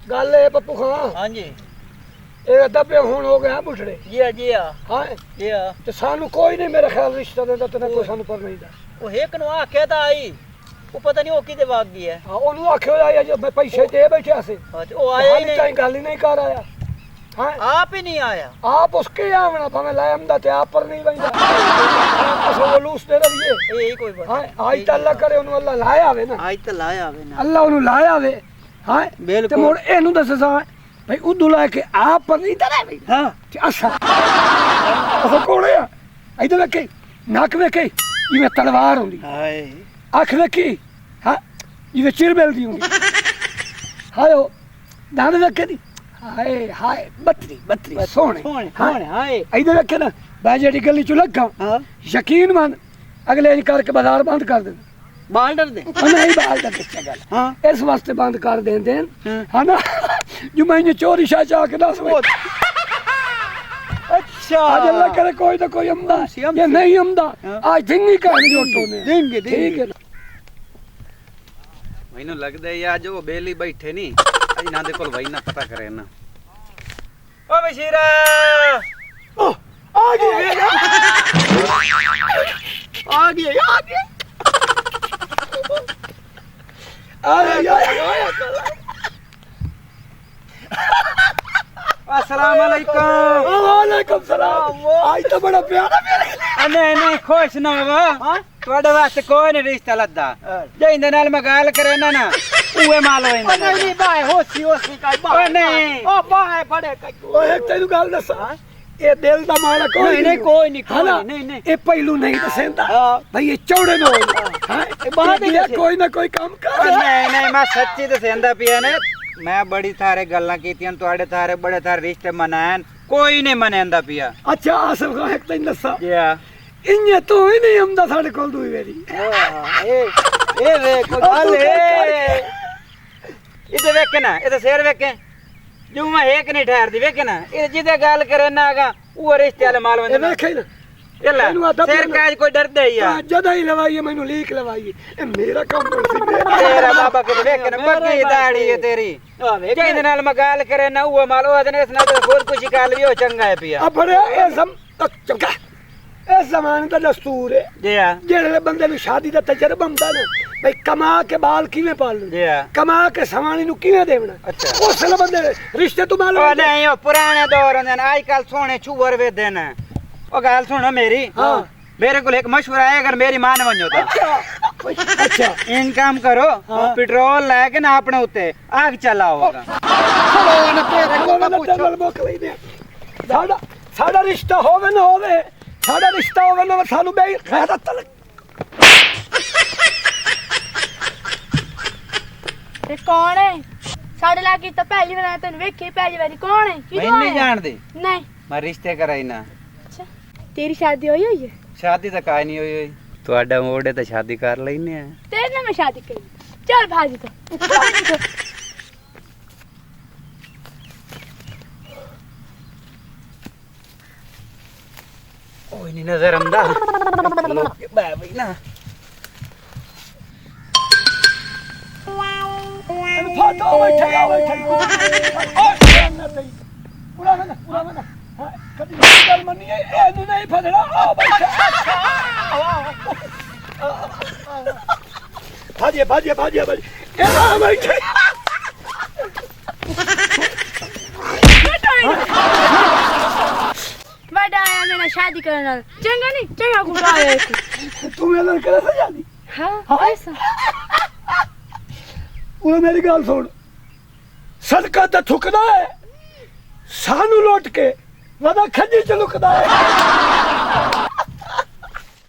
गल है पप्पू खां। हाँ जी ये दबे हुन हो गया बुढ़ड़े। जी हाँ जी हाँ हाँ जी हाँ। ते सानू कोई नहीं मेरा ख्याल रिश्ता देंदा ते ना कोई सानू पर नहीं दा। वो एक नु आख्या था आई वो पता नहीं वो किदे भाग गई है। हां ओनू आखे आया जो मैं पैसे दे बैठे से वो आया ही नहीं। गल ही नहीं कर आया। हाँ आप ही नहीं आया। आप उसके आवना भावे लायमदा ते आप पर नहीं वंदा असो लूस दे रही है यही कोई बात। हां आज तो अल्लाह करे ओनू अल्लाह लाया आवे ना। आज तो लाया आवे ना अल्लाह ओनू लाया आवे। हां बिल्कुल। ते मोड़ एनू दससा भाई उदू ला के आप पर नहीं दरे भाई। हां अच्छा असो कोड़े आ इधर वेखे नाक वेखे जिवें तलवार हुंदी। हाय अख वेखी हां जिवें चिरबेल दी हुंदी। हायो दांद वेखे दी हाय हाय बतरी बतरी सोने सोने हाय इधर वेखे ना मैं जेडी गली चु लगा हां यकीन मान अगले दिन करके बाजार बंद कर दे। बाल डर दे नहीं बाल का किस गल हां इस वास्ते बंद कर दें है ना जो मैंने चोरी शाह जा के दस अच्छा आज अल्लाह करे कोई तो कोई अमदा ये नहीं अमदा आज दिन ही कहानी जोटो ने देंगे ठीक है मैनू लगदा है आज वो बेली बैठे नहीं अज ना दे कोल वही ना पता करे ना। ओ बशीरा आ गया आ गया आ गया अस्सलाम वालेकुम। वालेकुम सलाम। आज तो बड़ा प्यारा मेरा नहीं नहीं खुश ना हो ਤੁਹਾਡੇ ਵਾਸਤੇ ਕੋਈ ਨਹੀਂ ਰਿਸ਼ਤਾ ਲੱਦਾ ਜੇ ਇਹਦੇ ਨਾਲ ਮੈਂ ਗੱਲ ਕਰੇ ਨਾ ਉਏ ਮਾਲ ਹੋਏ ਨਾ नहीं भाई होसी होसी का ਓਏ ਨਹੀਂ ओ बाय बड़े ओ एक तेनु गल दसा ये दिल दा मालक कोई नहीं कोई नहीं है ना नहीं नहीं ये पहलू नहीं दसेंदा हां भाई ये चौड़े न हो हां बात ही कोई ना कोई काम कर नहीं नहीं मैं सच्ची दसेंदा पिया ने मैं बड़ी थारे गल्लां कीतियां ਤੁਹਾਡੇ थारे बड़े थारे रिश्ते मनान कोई नहीं मनेंदा पिया। अच्छा आसफ का एक तेनु दसा जी हां इन्ने तो ही नहीं आंदा साडे कोल दूई वेरी ए वे को गल है इधर वेखे ना इधर शेर वेखे जो मैं एक नहीं ठहरदी वेखे ना ये जिदे गल करे ना आगा वो रिश्ते वाले माल ए देखे ना चला शेर काज कोई डरदा ही आ जदा ही लवाई मैनू लीक लवाई ए मेरा काम कर तेरा बाबा के वेखे ना बड़ी दाढ़ी है तेरी जिदे नाल मैं गल करे ना वो माल वो दिन इस ना तो बहुत कुछ कर लियो चंगा है पिया अब बड़े ए सम चंगा इस जमाने का दस्तूर है जी हां जेड़े बंदे नु शादी दा तजर्बा हुंदा ना भाई कमा के बाल किवें पालने जी हां कमा के सवाणी नु किवें देवना अच्छा उस ले बंदे रिश्ते तो मालूम ओ नहीं ओ पुराने दौर ने आजकल सोने छुवर वेदे न ओ गल सुनो मेरी हां मेरे को एक मशवरा है अगर मेरी मान वणो तो अच्छा इन काम करो पेट्रोल लेके ना अपने उते आग चलाओगा चलो ना तेरे को ना पूछो मोकली दे साडा साडा रिश्ता होवे ना होवे साडा रिश्ता होवे ना सानू बे खैरत तलक ये कौन है साढ़े लाके तो पहली बार तन वेखी पहली बार कौन है मैं नहीं जानती नहीं मैं रिश्ते कराई ना। अच्छा तेरी शादी हुई है शादी तो काई नहीं हुई ਤੁਹਾਡਾ ਮੋੜੇ ਤਾਂ शादी कर लेने हैं तेरे ना मैं शादी करी चल भाजी तो कोई नहीं नजर आंदा लोग के भाई ना फाटो बैठा ओए ना सही उड़ा ना कदी गल मनी ए नहीं फड़ना आ बैठा भाजिए ए आ बैठे बड़ा आया मैंने शादी करना चंगा नहीं चंगा गुड़ा है तू मेरे करे से शादी हां ऐसा वो मेरी गल सुन सदका तो थुकदा है सानू लौट के वदा खजी च लुकदा है